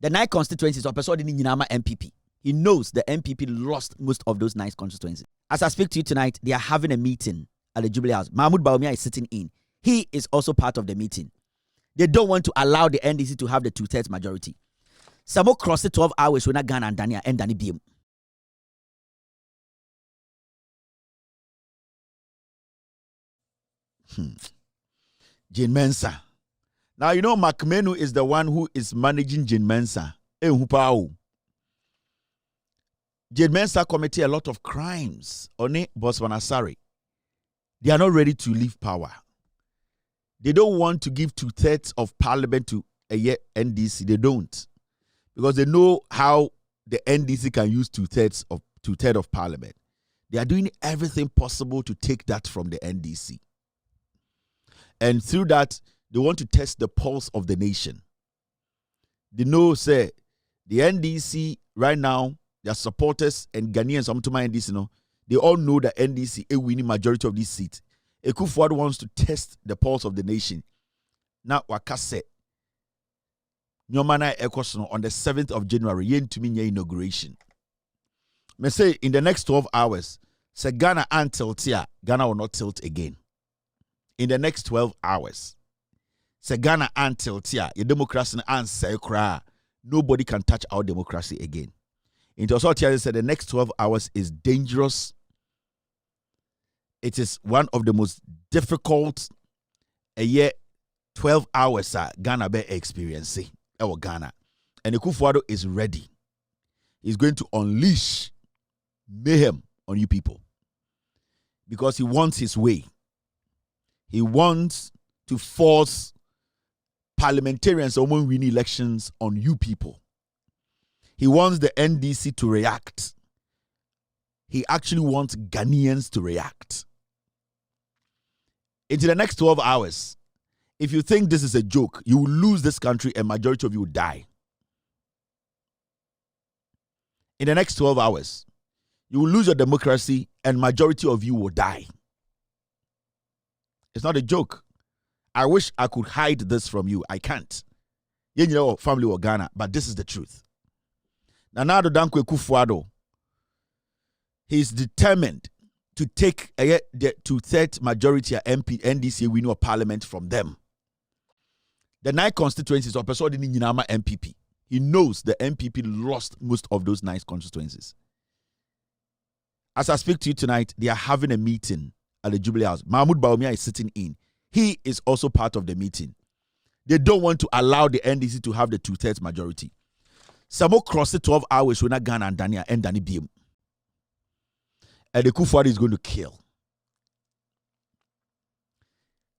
The 9 constituencies of person in Nyinama MPP. He knows the MPP lost most of those 9 constituencies. As I speak to you tonight, they are having a meeting at the Jubilee House. Mahmoud Bawumia is sitting in. He is also part of the meeting. They don't want to allow the NDC to have the 2/3 majority. Samo cross the 12 hours when Ghana and Dania and Dani BM. Jane Mensa. Now, you know, Manu is the one who is managing Jane Mensa. Jane Mensa committed a lot of crimes. Oni Bosmanasari. They are not ready to leave power. They don't want to give 2/3 of parliament to a NDC. They don't. Because they know how the NDC can use 2/3 of parliament. They are doing everything possible to take that from the NDC. And through that, they want to test the pulse of the nation. They know, say, the NDC right now, their supporters and Ghanaians, NDC, they all know that NDC is winning majority of these seats. Akufo wants to test the pulse of the nation. Now, wakase, Nyomana Ekosono on the 7th of January, yen to me inauguration. Me say in the next 12 hours, say Ghana and tilt here, Ghana will not tilt again. In the next 12 hours, say Ghana and tilt here, your democracy and say nobody can touch our democracy again. Into also said the next 12 hours is dangerous. It is one of the most difficult a year 12 hours Ghana be experiencing our Ghana. And Akufo is ready. He's going to unleash mayhem on you people. Because he wants his way. He wants to force parliamentarians to win elections on you people. He wants the NDC to react. He actually wants Ghanaians to react. Into the next 12 hours, if you think this is a joke, you will lose this country and majority of you will die. In the next 12 hours, you will lose your democracy and majority of you will die. It's not a joke. I wish I could hide this from you. I can't. You know, family of Ghana, but this is the truth. Nana Addo Akufo, he's determined to take the 2/3 majority of NDC winning of parliament from them. The 9 constituencies of person in Nyinama MPP. He knows the MPP lost most of those 9 constituencies. As I speak to you tonight, they are having a meeting at the Jubilee House. Mahmoud Bawumia is sitting in. He is also part of the meeting. They don't want to allow the NDC to have the 2/3 majority. Samo cross the 12 hours when Ghana and Dania and Dani BM. And the Akufo is going to kill.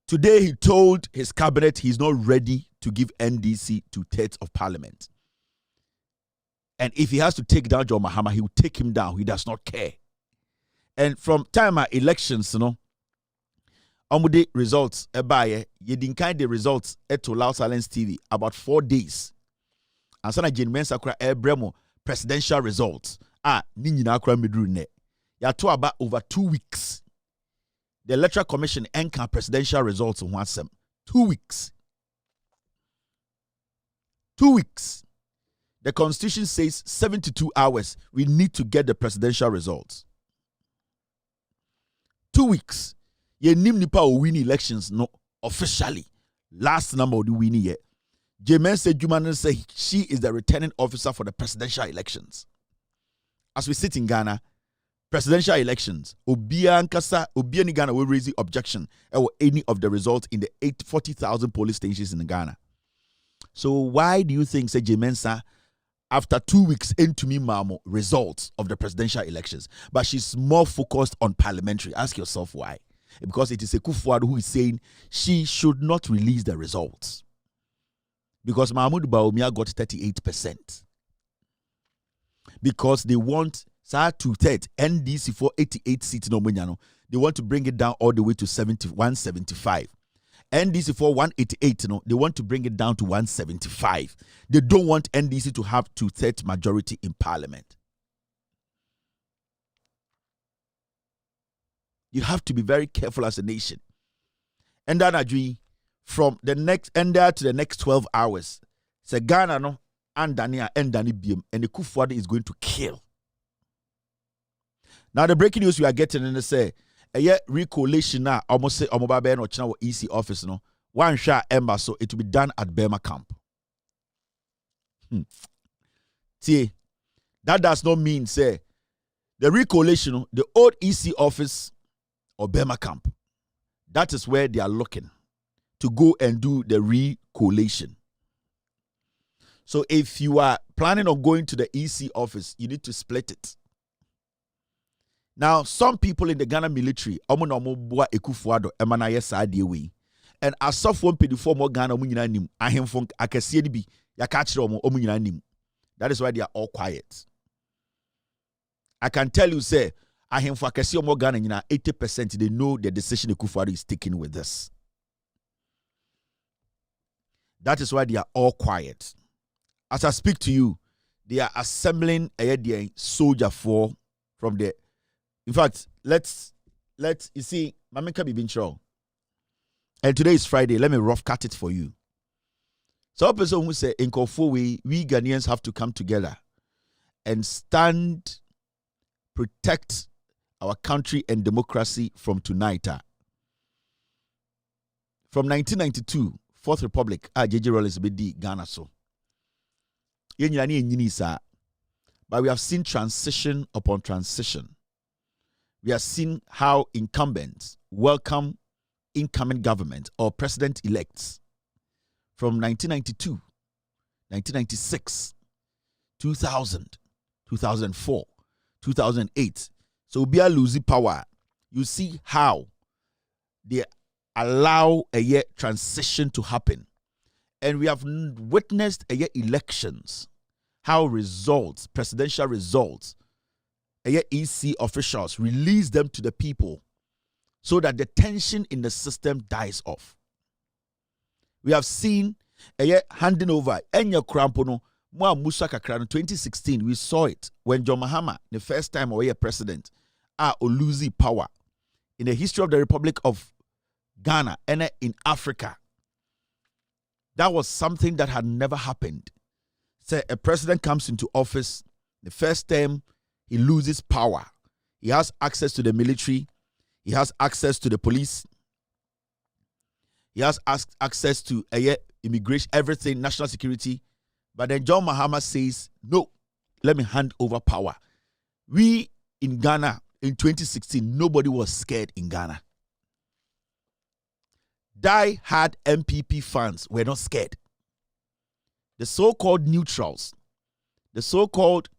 Today he told his cabinet he's not ready to give NDC 2/3 of parliament. And if he has to take down John Mahama, he will take him down. He does not care. And from time of elections, Omude results, you didn't kind the results to Loud Silence TV about 4 days. And sana Jane Mensa kura Bremo presidential results. Ninyina kura midru ne. Ya to about over 2 weeks. The Electoral Commission anchor presidential results in 1 sem. 2 weeks. 2 weeks. The Constitution says 72 hours. We need to get the presidential results. 2 weeks. Ye nim nipa o win elections no officially. Last number of the winning yet. Jane said Jumana say she is the returning officer for the presidential elections. As we sit in Ghana, presidential elections, Obia ni Ghana will raise the objection or any of the results in the 40,000 police stations in Ghana. So why do you think, say Jane Mensa, after 2 weeks into me mamo results of the presidential elections, but she's more focused on parliamentary? Ask yourself why. Because it is Akufo who is saying she should not release the results. Because Mahmoud Bawumia got 38%. Because they want 2/3 NDC for 88 seats no munyano. They want to bring it down all the way to 175. NDC for 188 they want to bring it down to 175. They don't want NDC to have 2/3 majority in parliament. You have to be very careful as a nation. And then from the next ender to the next 12 hours, say Ghana and Dania and Danny Biem, and the Akufo is going to kill. Now the breaking news we are getting in the say a recollation now almost say Omobabe no channel EC office no one shot ember, so it will be done at Burma camp. See, that does not mean say the recollation, the old EC office or Burma camp. That is where they are looking to go and do the recollation. So if you are planning on going to the EC office, you need to split it. Now, some people in the Ghana military, and as of one before more Ghana, that is why they are all quiet. I can tell you, say, I am for more Ghana, 80% they know the decision Akufo is taking with this. That is why they are all quiet. As I speak to you, they are assembling a soldier from the. In fact, let's you see, Mamika be show. And today is Friday. Let me rough cut it for you. So a person who say in Kofu we Ghanaians have to come together and stand, protect our country and democracy from tonight. From 1992, Fourth Republic, JJ Rollins be Ghana so. But we have seen transition upon transition. We have seen how incumbents welcome incoming government or president-elects from 1992, 1996, 2000, 2004, 2008. So we are losing power. You see how they allow a year transition to happen. And we have witnessed a year elections, how results, presidential results, EC officials release them to the people so that the tension in the system dies off. We have seen handing over Enya Krampono Mwa Musa Kakra in 2016. We saw it when John Mahama, the first time away president, losing power in the history of the Republic of Ghana and in Africa. That was something that had never happened. Say a president comes into office, the first time he loses power. He has access to the military. He has access to the police. He has access to immigration, everything, national security. But then John Mahama says, no, let me hand over power. We in Ghana in 2016, nobody was scared in Ghana. Die-hard MPP fans were not scared. The so-called neutrals, the so-called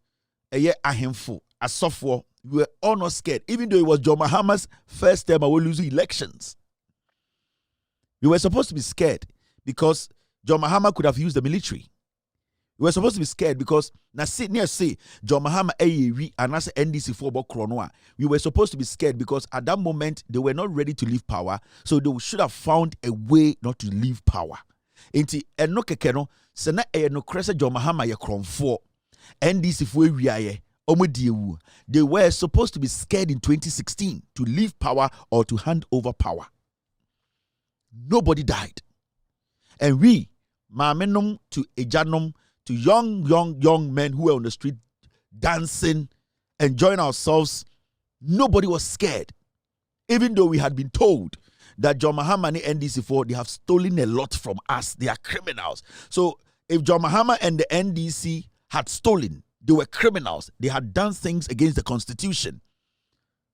ahemfo, asofo, we were all not scared, even though it was John Mahama's first time we were losing elections. We were supposed to be scared because John Mahama could have used the military. We were supposed to be scared because say John Mahama and as NDC for Kronoa. We were supposed to be scared because at that moment they were not ready to leave power, so they should have found a way not to leave power. Enti eno kekeno sena no krese John Mahama ye kronfo NDC for wiaye omodiewu. They were supposed to be scared in 2016 to leave power or to hand over power. Nobody died. And we, mamenum to ejanum, to young men who were on the street dancing, enjoying ourselves, nobody was scared. Even though we had been told that John Mahama and the NDC4, they have stolen a lot from us. They are criminals. So if John Mahama and the NDC had stolen, they were criminals. They had done things against the constitution.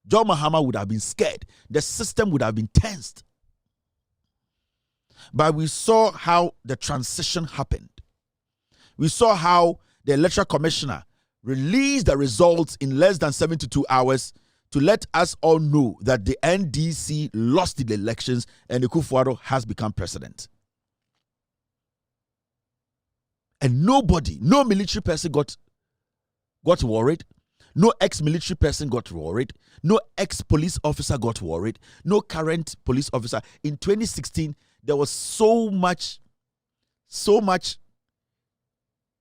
John Mahama would have been scared. The system would have been tensed. But we saw how the transition happened. We saw how the electoral commissioner released the results in less than 72 hours to let us all know that the NDC lost the elections and Akufo has become president. And nobody, no military person got worried. No ex-military person got worried. No ex-police officer got worried. No current police officer. In 2016, there was so much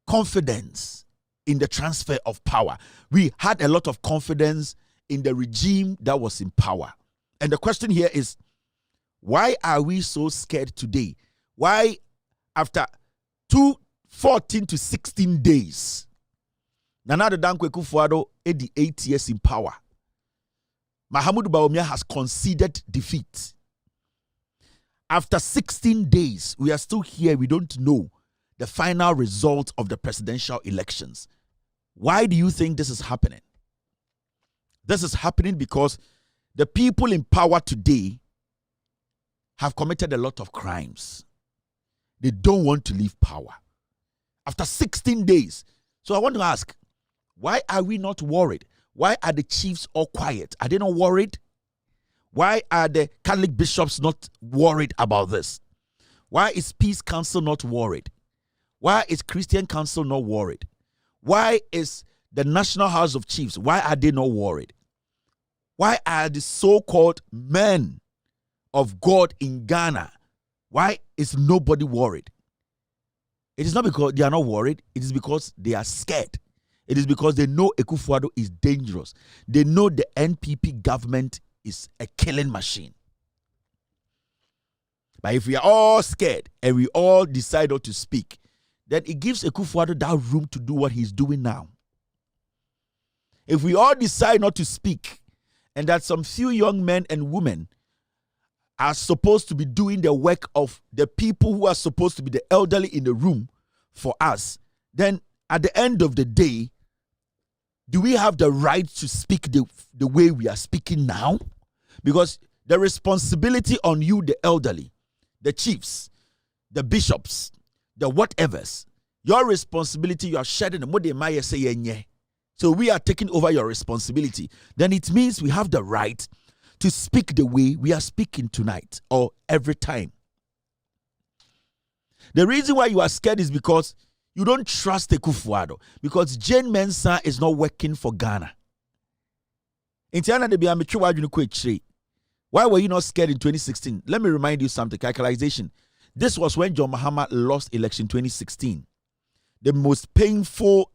confidence in the transfer of power. We had a lot of confidence in the regime that was in power. And the question here is, why are we so scared today? Why, after 14 to 16 days. Nana Dankwa Akufo-Addo 8 years in power. Mahamudu Bawumia has conceded defeat. After 16 days, we are still here. We don't know the final result of the presidential elections. Why do you think this is happening? This is happening because the people in power today have committed a lot of crimes. They don't want to leave power. After 16 days. So I want to ask, why are we not worried? Why are the chiefs all quiet? Are they not worried? Why are the Catholic bishops not worried about this? Why is Peace Council not worried? Why is Christian Council not worried? Why is the National House of Chiefs, why are they not worried? Why are the so-called men of God in Ghana, why is nobody worried? It is not because they are not worried. It is because they are scared. It is because they know Akufo-Addo is dangerous. They know the NPP government is a killing machine. But if we are all scared and we all decide not to speak, then it gives Akufo-Addo that room to do what he's doing now. If we all decide not to speak, and that some few young men and women are supposed to be doing the work of the people who are supposed to be the elderly in the room for us, then at the end of the day, do we have the right to speak the way we are speaking now? Because the responsibility on you, the elderly, the chiefs, the bishops, the whatevers, your responsibility, you are shedding the. So we are taking over your responsibility. Then it means we have the right to speak the way we are speaking tonight or every time. The reason why you are scared is because you don't trust Akufo-Addo, because Jane Mensa is not working for Ghana. Why were you not scared in 2016? Let me remind you something. Calculation. This was when John Mahama lost election 2016. The most painful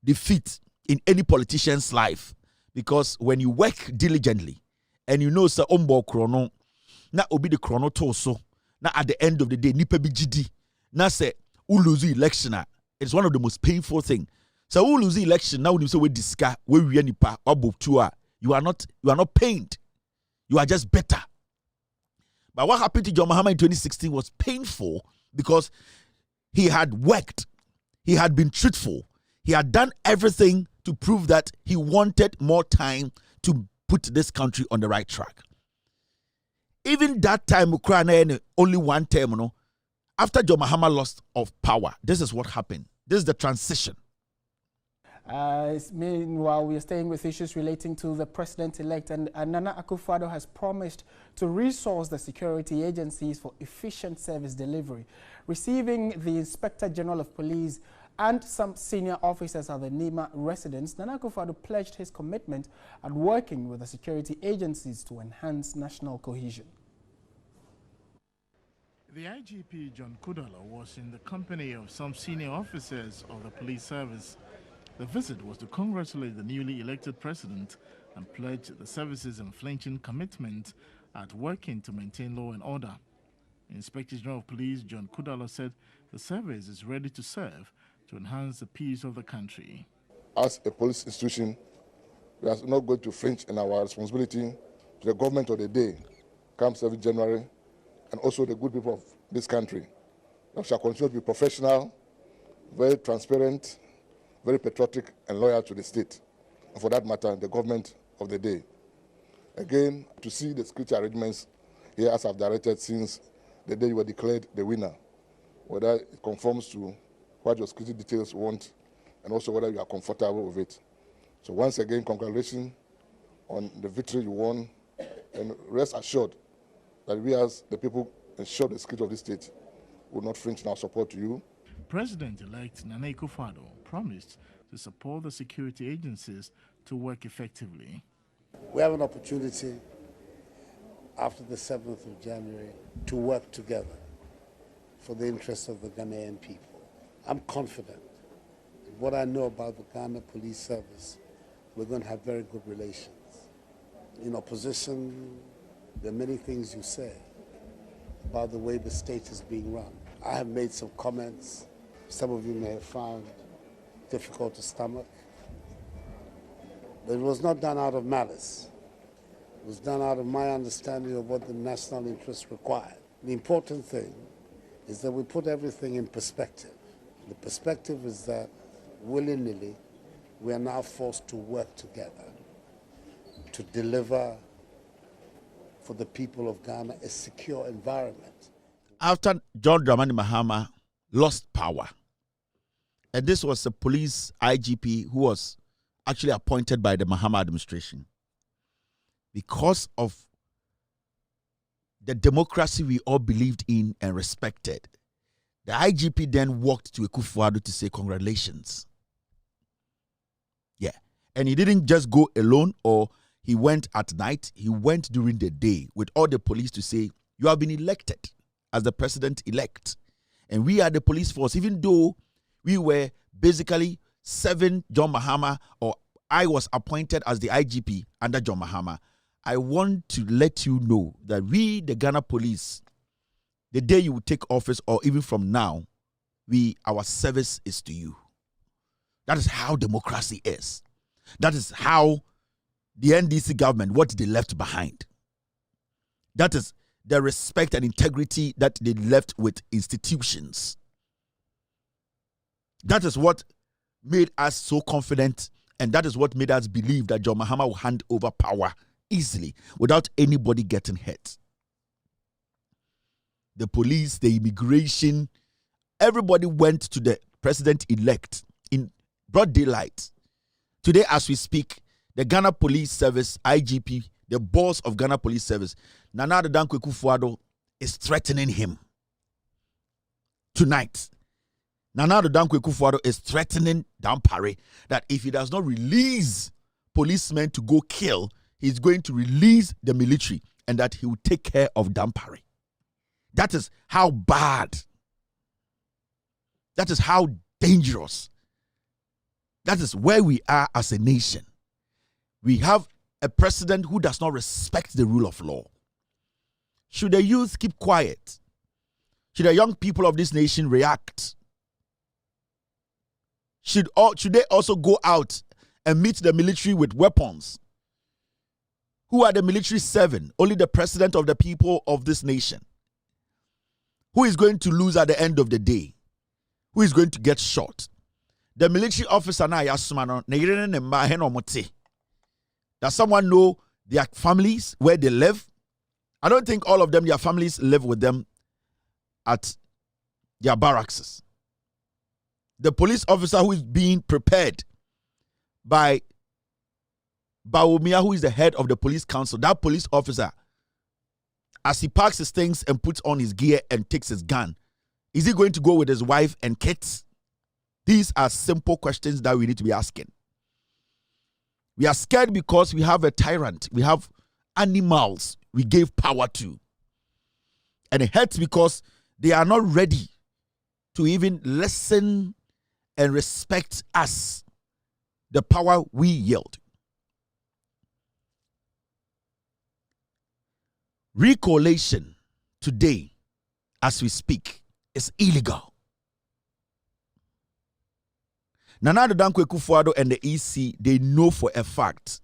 defeat in any politician's life. Because when you work diligently and you know sa ombo chrono, na obi the chrono toso, na at the end of the day, nipa bi gidi, na se uluzu election. It's one of the most painful things. So uluzu election now when you say we discuss we nipa obo you are not pained. You are just better. But what happened to John Mahama in 2016 was painful because he had worked, he had been truthful, he had done everything to prove that he wanted more time to put this country on the right track. Even that time, only one term, after John Mahama lost of power, this is what happened. This is the transition. Meanwhile, we are staying with issues relating to the president-elect, and Nana Akufo-Addo has promised to resource the security agencies for efficient service delivery. Receiving the Inspector General of Police and some senior officers at the Nima residence, Nana Akufo-Addo pledged his commitment at working with the security agencies to enhance national cohesion. The IGP John Kudalo was in the company of some senior officers of the police service. The visit was to congratulate the newly elected president and pledge the service's unflinching commitment at working to maintain law and order. Inspector General of Police John Kudalo said the service is ready to serve to enhance the peace of the country. As a police institution, we are not going to flinch in our responsibility to the government of the day, come 7th January, and also the good people of this country. We shall continue to be professional, very transparent, very patriotic and loyal to the state, and for that matter, the government of the day. Again, to see the security arrangements here as I've directed since the day you were declared the winner, whether it conforms to what your security details want, and also whether you are comfortable with it. So once again, congratulations on the victory you won, and rest assured that we as the people ensure the security of this state will not flinch in our support to you. President-elect Nana Akufo-Addo promised to support the security agencies to work effectively. We have an opportunity after the 7th of January to work together for the interests of the Ghanaian people. I'm confident. What I know about the Ghana Police Service, we're going to have very good relations. In opposition, there are many things you say about the way the state is being run. I have made some comments some of you may have found difficult to stomach. But it was not done out of malice. It was done out of my understanding of what the national interest required. The important thing is that we put everything in perspective. The perspective is that willy-nilly we are now forced to work together to deliver for the people of Ghana a secure environment. After John Dramani Mahama lost power, and this was a police IGP who was actually appointed by the Mahama administration, because of the democracy we all believed in and respected, the IGP then walked to Akufo to say congratulations. Yeah. And he didn't just go alone or he went at night. He went during the day with all the police to say, you have been elected as the president-elect. And we are the police force, even though we were basically 7 John Mahama, or I was appointed as the IGP under John Mahama. I want to let you know that we, the Ghana police, the day you will take office or even from now, our service is to you. That is how democracy is. That is how the NDC government, what they left behind. That is the respect and integrity that they left with institutions. That is what made us so confident, and that is what made us believe that John Mahama will hand over power easily without anybody getting hurt. The police, the immigration, everybody went to the president-elect in broad daylight. Today, as we speak, the Ghana Police Service, IGP, the boss of Ghana Police Service, Nana Addo Akufo, is threatening him. Tonight, Nana Addo Akufo is threatening Tampering that if he does not release policemen to go kill, he's going to release the military and that he will take care of Tampering. That is how bad. That is how dangerous. That is where we are as a nation. We have a president who does not respect the rule of law. Should the youth keep quiet? Should the young people of this nation react? Should they also go out and meet the military with weapons? Who are the military serving? Only the president of the people of this nation. Who is going to lose at the end of the day? Who is going to get shot? The military officer na yasumano does someone know their families, where they live? I don't think all of them, their families live with them at their barracks. The police officer who is being prepared by Bawumia, who is the head of the police council, that police officer, as he packs his things and puts on his gear and takes his gun, is he going to go with his wife and kids? These are simple questions that we need to be asking. We are scared because we have a tyrant. We have animals we gave power to. And it hurts because they are not ready to even listen and respect us, the power we yield. Recollation today, as we speak, is illegal. Nana Addo Akufo and the EC, they know for a fact.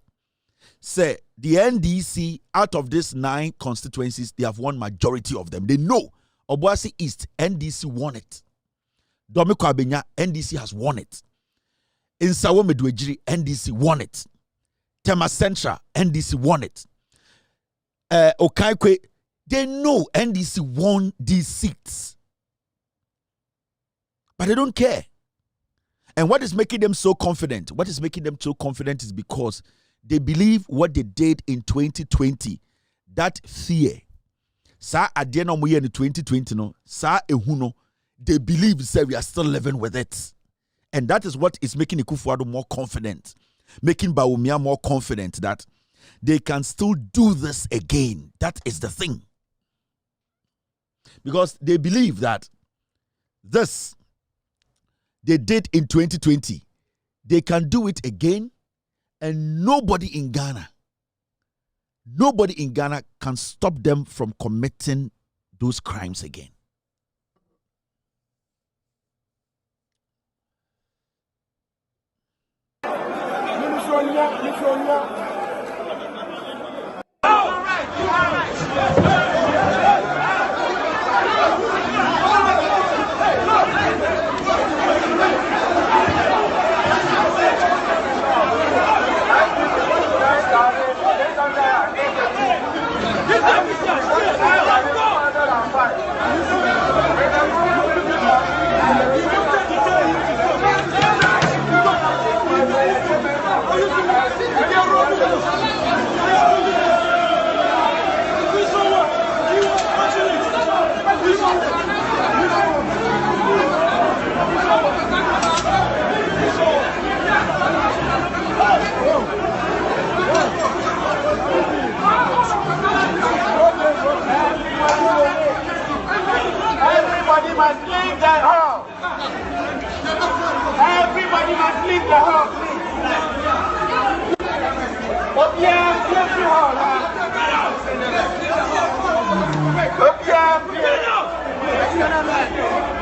Say, the NDC, out of these 9 constituencies, they have won majority of them. They know. Obuasi East, NDC won it. Domiko Abenya, NDC has won it. In Sawo Medwejiri, NDC won it. Tema Central, NDC won it. Okaikwe, they know NDC won these seats. But they don't care. And what is making them so confident? What is making them so confident is because they believe what they did in 2020. That fear. Sa adieno muye in 2020 no. Sa ehuno. They believe that we are still living with it. And that is what is making Akufo more confident. Making Bawumia more confident that they can still do this again. That is the thing. Because they believe that this they did in 2020, they can do it again, and nobody in Ghana can stop them from committing those crimes again. Everybody must leave the hall. Everybody must leave the hall, please. Get out!